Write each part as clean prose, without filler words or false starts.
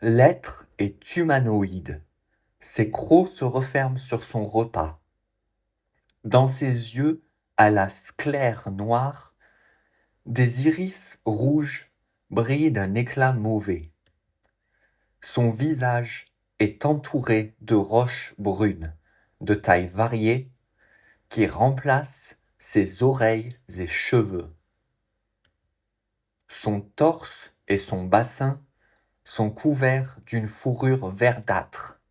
L'être est humanoïde. Ses crocs se referment sur son repas. Dans ses yeux, à la sclère noire, des iris rouges brillent d'un éclat mauvais. Son visage est entouré de roches brunes, de tailles variées, qui remplacent ses oreilles et cheveux. Son torse et son bassin sont couverts d'une fourrure verdâtre.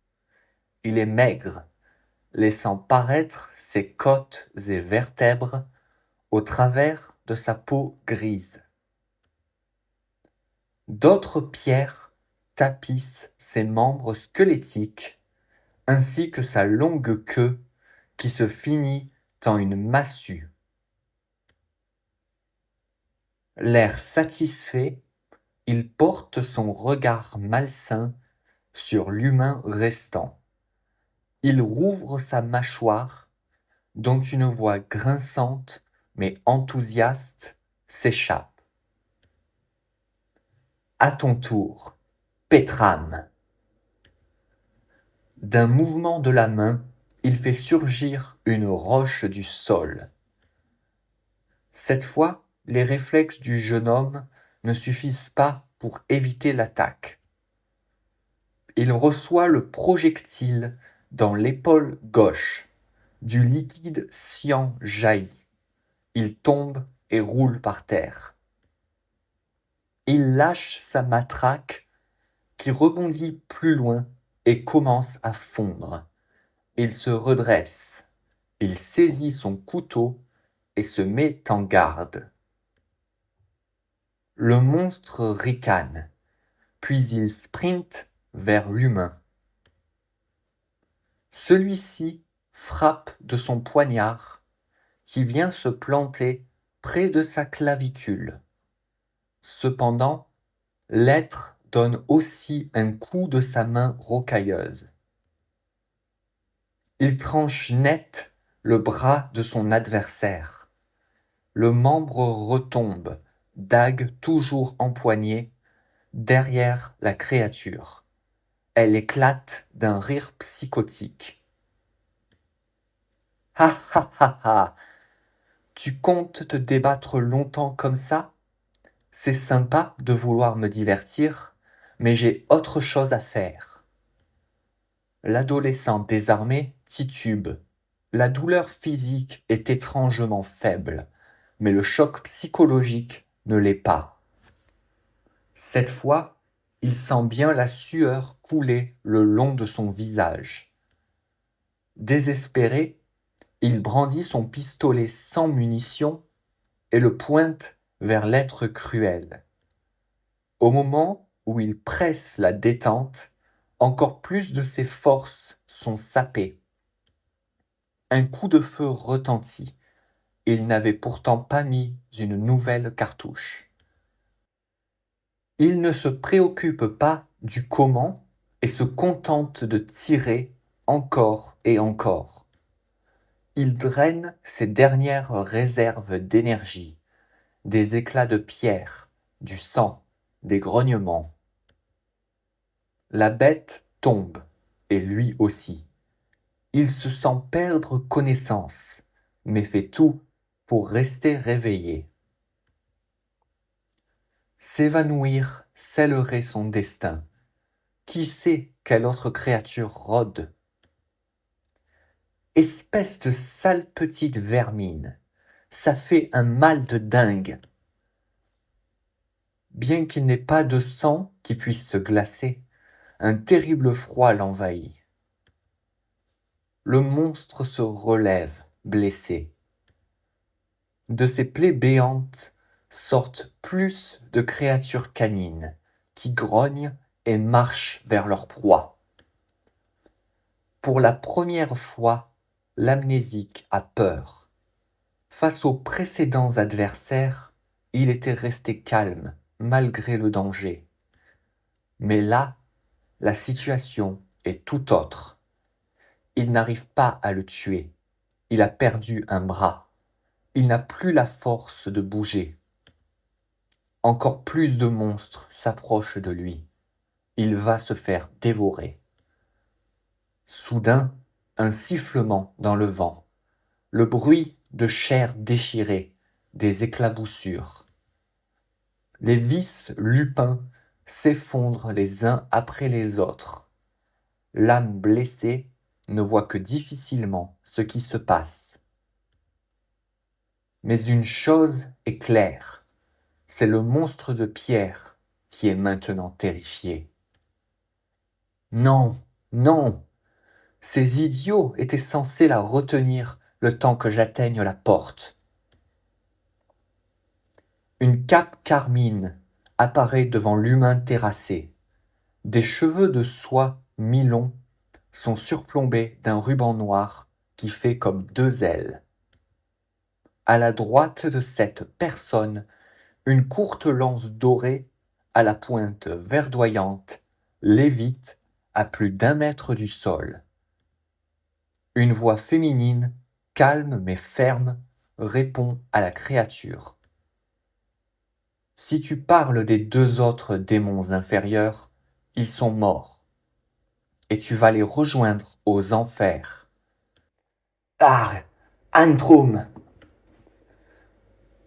Il est maigre, laissant paraître ses côtes et vertèbres au travers de sa peau grise. D'autres pierres tapissent ses membres squelettiques, ainsi que sa longue queue qui se finit en une massue. L'air satisfait, il porte son regard malsain sur l'humain restant. Il rouvre sa mâchoire, dont une voix grinçante mais enthousiaste s'échappe. À ton tour, Pétrame. D'un mouvement de la main, il fait surgir une roche du sol. Cette fois, les réflexes du jeune homme ne suffisent pas pour éviter l'attaque. Il reçoit le projectile dans l'épaule gauche. Du liquide cyan jaillit. Il tombe et roule par terre. Il lâche sa matraque qui rebondit plus loin et commence à fondre. Il se redresse. Il saisit son couteau et se met en garde. Le monstre ricane, puis il sprinte vers l'humain. Celui-ci frappe de son poignard qui vient se planter près de sa clavicule. Cependant, l'être donne aussi un coup de sa main rocailleuse. Il tranche net le bras de son adversaire. Le membre retombe, dague toujours empoignée, derrière la créature. Elle éclate d'un rire psychotique. Ha ha ha ha! Tu comptes te débattre longtemps comme ça? C'est sympa de vouloir me divertir, mais j'ai autre chose à faire. L'adolescent désarmé titube. La douleur physique est étrangement faible, mais le choc psychologique ne l'est pas. Cette fois, il sent bien la sueur couler le long de son visage. Désespéré, il brandit son pistolet sans munition et le pointe vers l'être cruel. Au moment où il presse la détente, encore plus de ses forces sont sapées. Un coup de feu retentit. Il n'avait pourtant pas mis une nouvelle cartouche. Il ne se préoccupe pas du comment et se contente de tirer encore et encore. Il draine ses dernières réserves d'énergie, des éclats de pierre, du sang, des grognements. La bête tombe, et lui aussi. Il se sent perdre connaissance, mais fait tout pour rester réveillé. S'évanouir scellerait son destin. Qui sait quelle autre créature rôde? Espèce de sale petite vermine, ça fait un mal de dingue. Bien qu'il n'ait pas de sang qui puisse se glacer, un terrible froid l'envahit. Le monstre se relève, blessé. De ses plaies béantes sortent plus de créatures canines qui grognent et marchent vers leur proie. Pour la première fois, l'amnésique a peur. Face aux précédents adversaires, il était resté calme malgré le danger. Mais là, la situation est tout autre. Il n'arrive pas à le tuer. Il a perdu un bras. Il n'a plus la force de bouger. Encore plus de monstres s'approchent de lui. il va se faire dévorer. Soudain, un sifflement dans le vent, le bruit de chair déchirée, des éclaboussures. Les vis lupins s'effondrent les uns après les autres. L'âme blessée ne voit que difficilement ce qui se passe. Mais une chose est claire, c'est le monstre de pierre qui est maintenant terrifié. Non, non, ces idiots étaient censés la retenir le temps que j'atteigne la porte. Une cape carmine apparaît devant l'humain terrassé. Des cheveux de soie mi-longs sont surplombés d'un ruban noir qui fait comme deux ailes. À la droite de cette personne, une courte lance dorée à la pointe verdoyante lévite à plus d'1 mètre du sol. Une voix féminine, calme mais ferme, répond à la créature. Si tu parles des 2 autres démons inférieurs, ils sont morts, et tu vas les rejoindre aux enfers. Ah, Antrum!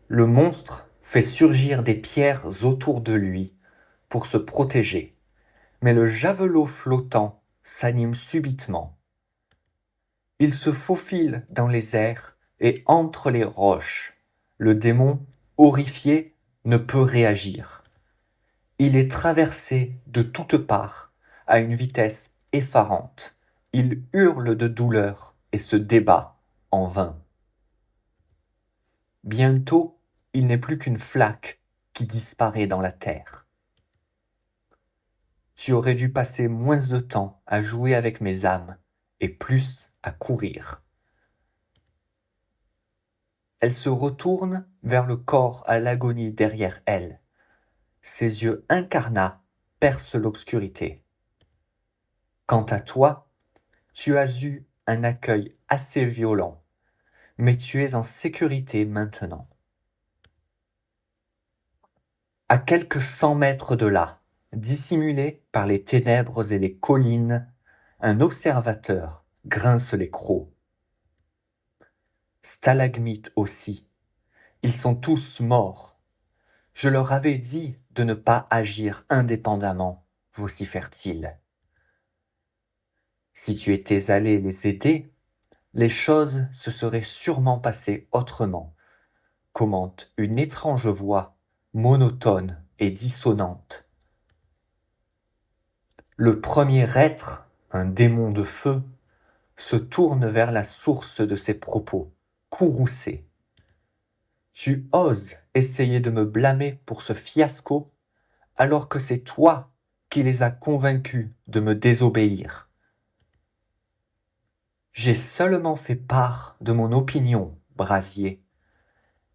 Le monstre fait surgir des pierres autour de lui pour se protéger, mais le javelot flottant s'anime subitement. Il se faufile dans les airs et entre les roches. Le démon, horrifié, ne peut réagir. Il est traversé de toutes parts à une vitesse effarante. Il hurle de douleur et se débat en vain. Bientôt, il n'est plus qu'une flaque qui disparaît dans la terre. Tu aurais dû passer moins de temps à jouer avec mes âmes et plus à courir. Elle se retourne vers le corps à l'agonie derrière elle. Ses yeux incarnats percent l'obscurité. Quant à toi, tu as eu un accueil assez violent, mais tu es en sécurité maintenant. À quelques 100 mètres de là, dissimulé par les ténèbres et les collines, un observateur grince les crocs. Stalagmites aussi. Ils sont tous morts. Je leur avais dit de ne pas agir indépendamment, vocifère-t-il. Si tu étais allé les aider, les choses se seraient sûrement passées autrement, commente une étrange voix, monotone et dissonante. Le premier être, un démon de feu, se tourne vers la source de ses propos, courroucé. Tu oses essayer de me blâmer pour ce fiasco, alors que c'est toi qui les as convaincus de me désobéir. J'ai seulement fait part de mon opinion, Brasier,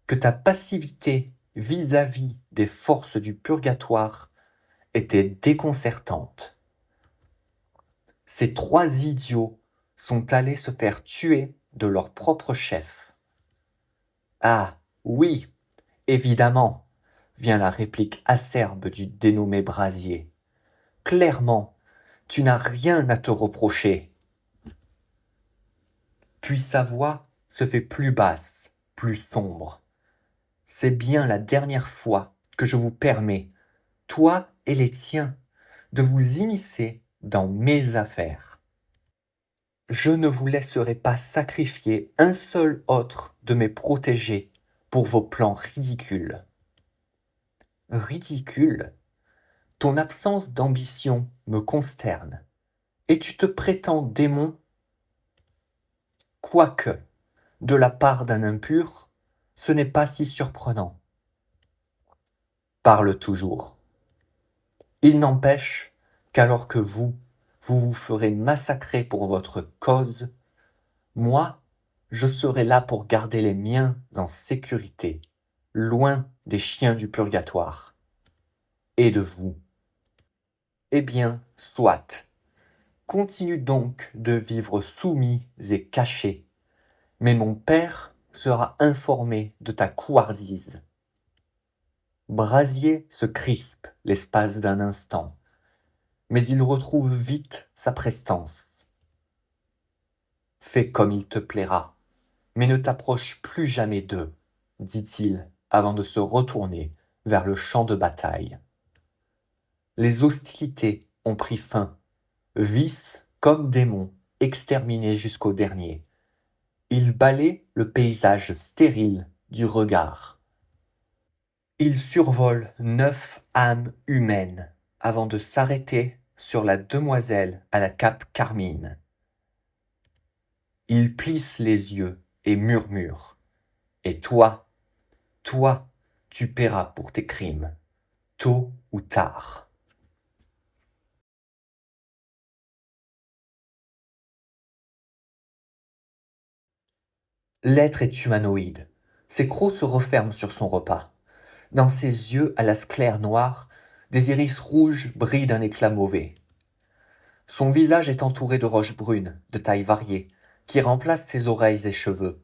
que ta passivité vis-à-vis des forces du purgatoire était déconcertante. Ces 3 idiots sont allés se faire tuer de leur propre chef. Ah, oui, évidemment, vient la réplique acerbe du dénommé Brasier. Clairement, tu n'as rien à te reprocher. Puis sa voix se fait plus basse, plus sombre. C'est bien la dernière fois que je vous permets, toi et les tiens, de vous immiscer dans mes affaires. Je ne vous laisserai pas sacrifier un seul autre de mes protégés pour vos plans ridicules. Ridicule? Ton absence d'ambition me consterne. Et tu te prétends démon? Quoique, de la part d'un impur, ce n'est pas si surprenant. Parle toujours. Il n'empêche qu'alors que vous vous ferez massacrer pour votre cause, moi, je serai là pour garder les miens en sécurité, loin des chiens du purgatoire. Et de vous. Eh bien, soit. Continue donc de vivre soumis et caché, mais mon père sera informé de ta couardise. Brasier se crispe l'espace d'un instant, mais il retrouve vite sa prestance. Fais comme il te plaira, mais ne t'approche plus jamais d'eux, dit-il avant de se retourner vers le champ de bataille. Les hostilités ont pris fin, vices comme démons exterminés jusqu'au dernier. Ils balaient le paysage stérile du regard. Ils survolent 9 âmes humaines avant de s'arrêter sur la demoiselle à la cape carmine. Ils plissent les yeux et murmurent. Et toi, tu paieras pour tes crimes, tôt ou tard. L'être est humanoïde. Ses crocs se referment sur son repas. Dans ses yeux à la sclère noire, des iris rouges brillent d'un éclat mauvais. Son visage est entouré de roches brunes, de tailles variées, qui remplacent ses oreilles et cheveux.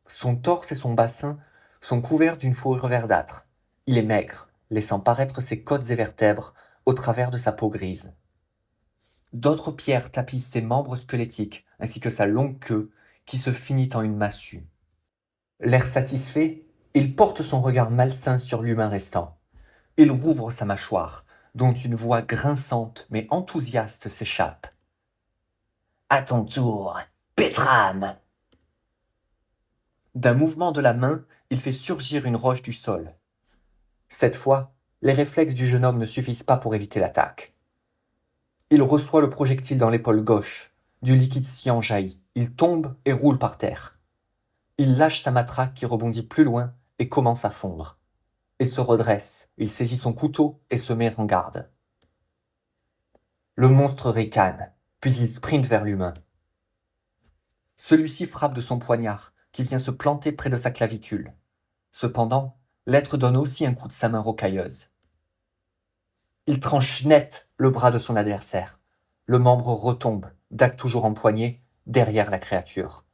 Son torse et son bassin sont couverts d'une fourrure verdâtre. Il est maigre, laissant paraître ses côtes et vertèbres au travers de sa peau grise. D'autres pierres tapissent ses membres squelettiques, ainsi que sa longue queue, qui se finit en une massue. L'air satisfait, il porte son regard malsain sur l'humain restant. Il rouvre sa mâchoire, dont une voix grinçante mais enthousiaste s'échappe. À ton tour, Pétrame! D'un mouvement de la main, il fait surgir une roche du sol. Cette fois, les réflexes du jeune homme ne suffisent pas pour éviter l'attaque. Il reçoit le projectile dans l'épaule gauche. Du liquide cyan jaillit. Il tombe et roule par terre. Il lâche sa matraque qui rebondit plus loin et commence à fondre. Il se redresse, il saisit son couteau et se met en garde. Le monstre ricane, puis il sprinte vers l'humain. Celui-ci frappe de son poignard, qui vient se planter près de sa clavicule. Cependant, l'être donne aussi un coup de sa main rocailleuse. Il tranche net le bras de son adversaire. Le membre retombe, dague toujours empoigné, derrière la créature.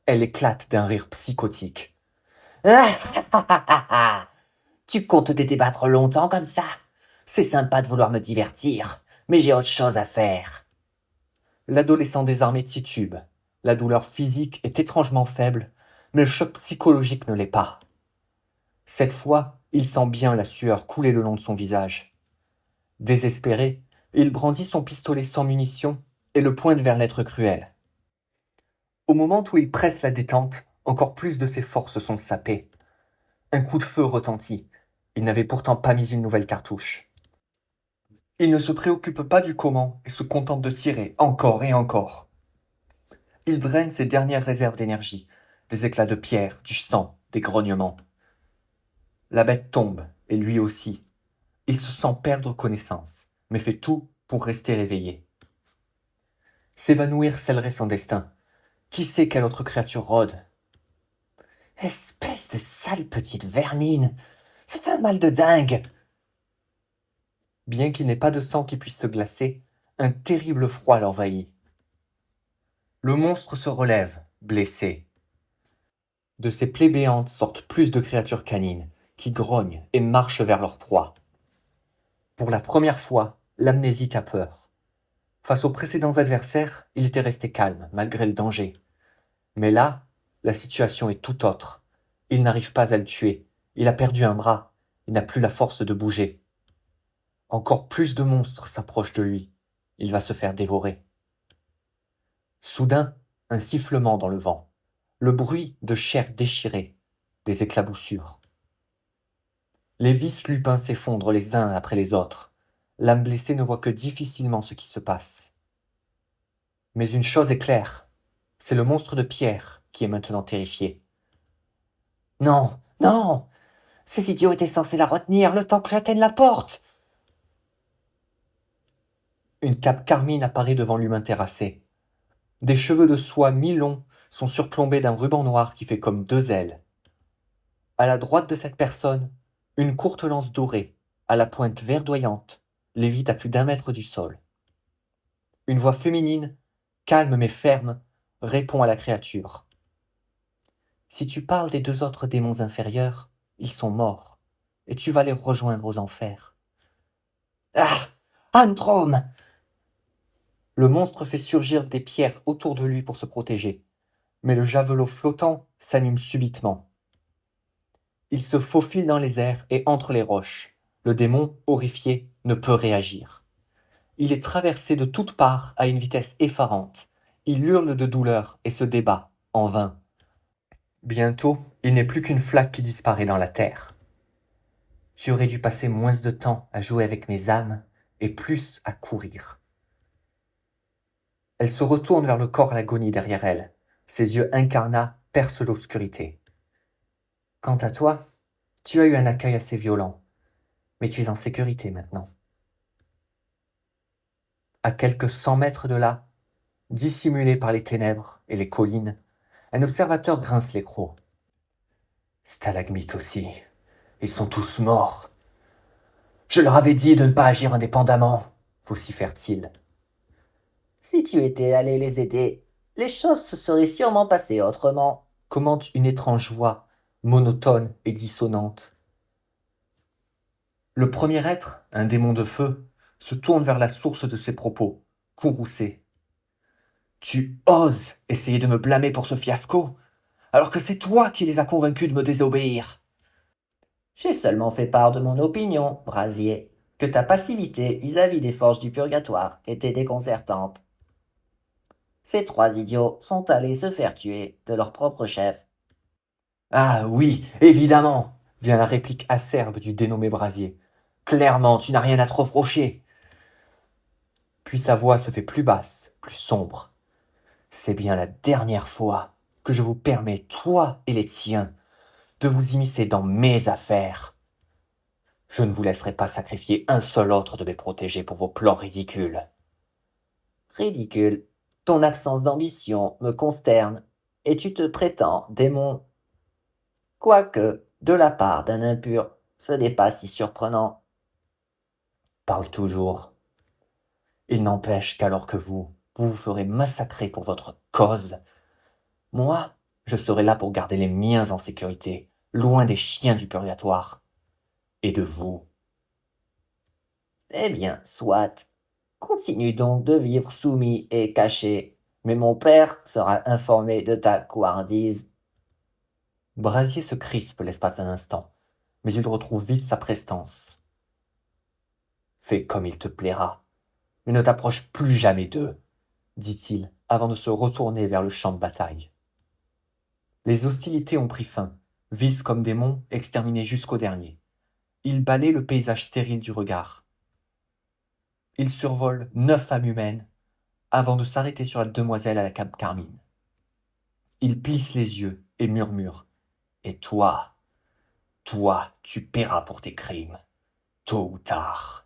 Elle éclate d'un rire psychotique. Ah, tu comptes te débattre longtemps comme ça? C'est sympa de vouloir me divertir, mais j'ai autre chose à faire. L'adolescent désarmé titube. La douleur physique est étrangement faible, mais le choc psychologique ne l'est pas. Cette fois, il sent bien la sueur couler le long de son visage. Désespéré, il brandit son pistolet sans munition et le pointe vers l'être cruel. Au moment où il presse la détente, encore plus de ses forces sont sapées. Un coup de feu retentit. Il n'avait pourtant pas mis une nouvelle cartouche. Il ne se préoccupe pas du comment et se contente de tirer encore et encore. Il draine ses dernières réserves d'énergie, des éclats de pierre, du sang, des grognements. La bête tombe, et lui aussi. Il se sent perdre connaissance, mais fait tout pour rester éveillé. S'évanouir scellerait son destin. Qui sait quelle autre créature rôde? Espèce de sale petite vermine! Ça fait un mal de dingue! Bien qu'il n'ait pas de sang qui puisse se glacer, un terrible froid l'envahit. Le monstre se relève, blessé. De ses plaies béantes sortent plus de créatures canines, qui grognent et marchent vers leur proie. Pour la première fois, l'amnésique a peur. Face aux précédents adversaires, il était resté calme, malgré le danger. Mais là, la situation est tout autre. Il n'arrive pas à le tuer. Il a perdu un bras. Il n'a plus la force de bouger. Encore plus de monstres s'approchent de lui. Il va se faire dévorer. Soudain, un sifflement dans le vent. Le bruit de chair déchirée. Des éclaboussures. Les vis lupins s'effondrent les uns après les autres. L'âme blessée ne voit que difficilement ce qui se passe. Mais une chose est claire. C'est le monstre de pierre qui est maintenant terrifié. Non, non! Ces idiots étaient censés la retenir le temps que j'atteigne la porte! Une cape carmine apparaît devant l'humain terrassé. Des cheveux de soie mi-longs sont surplombés d'un ruban noir qui fait comme deux ailes. À la droite de cette personne, une courte lance dorée, à la pointe verdoyante, lévite à plus d'1 mètre du sol. Une voix féminine, calme mais ferme, répond à la créature. Si tu parles des 2 autres démons inférieurs, ils sont morts, et tu vas les rejoindre aux enfers. Ah! Antrum! Le monstre fait surgir des pierres autour de lui pour se protéger, mais le javelot flottant s'anime subitement. Il se faufile dans les airs et entre les roches. Le démon, horrifié, ne peut réagir. Il est traversé de toutes parts à une vitesse effarante. Il hurle de douleur et se débat, en vain. Bientôt, il n'est plus qu'une flaque qui disparaît dans la terre. Tu aurais dû passer moins de temps à jouer avec mes âmes et plus à courir. Elle se retourne vers le corps à l'agonie derrière elle. Ses yeux incarnats percent l'obscurité. Quant à toi, tu as eu un accueil assez violent, mais tu es en sécurité maintenant. À quelques 100 mètres de là, dissimulé par les ténèbres et les collines, un observateur grince les crocs. Stalagmites aussi, ils sont tous morts. Je leur avais dit de ne pas agir indépendamment, vocifère-t-il. Si tu étais allé les aider, les choses se seraient sûrement passées autrement, commente une étrange voix, monotone et dissonante. Le premier être, un démon de feu, se tourne vers la source de ses propos, courroucé. Tu oses essayer de me blâmer pour ce fiasco, alors que c'est toi qui les as convaincus de me désobéir. J'ai seulement fait part de mon opinion, Brasier, que ta passivité vis-à-vis des forces du purgatoire était déconcertante. Ces 3 idiots sont allés se faire tuer de leur propre chef. Ah oui, évidemment, vient la réplique acerbe du dénommé Brasier. Clairement, tu n'as rien à te reprocher. Puis sa voix se fait plus basse, plus sombre. C'est bien la dernière fois que je vous permets, toi et les tiens, de vous immiscer dans mes affaires. Je ne vous laisserai pas sacrifier un seul autre de mes protégés pour vos plans ridicules. Ridicule. Ton absence d'ambition me consterne, et tu te prétends démon. Quoique, de la part d'un impur, ce n'est pas si surprenant. Parle toujours. Il n'empêche qu'alors que vous vous ferez massacrer pour votre cause, moi, je serai là pour garder les miens en sécurité, loin des chiens du purgatoire. Et de vous. Eh bien, soit. Continue donc de vivre soumis et caché, mais mon père sera informé de ta couardise. Brasier se crispe l'espace d'un instant, mais il retrouve vite sa prestance. Fais comme il te plaira, mais ne t'approche plus jamais d'eux, dit-il, avant de se retourner vers le champ de bataille. Les hostilités ont pris fin, vis comme démons exterminés jusqu'au dernier. Ils balaient le paysage stérile du regard. Ils survolent 9 âmes humaines avant de s'arrêter sur la demoiselle à la cape carmine. Ils plissent les yeux et murmurent. Et toi, tu paieras pour tes crimes, tôt ou tard.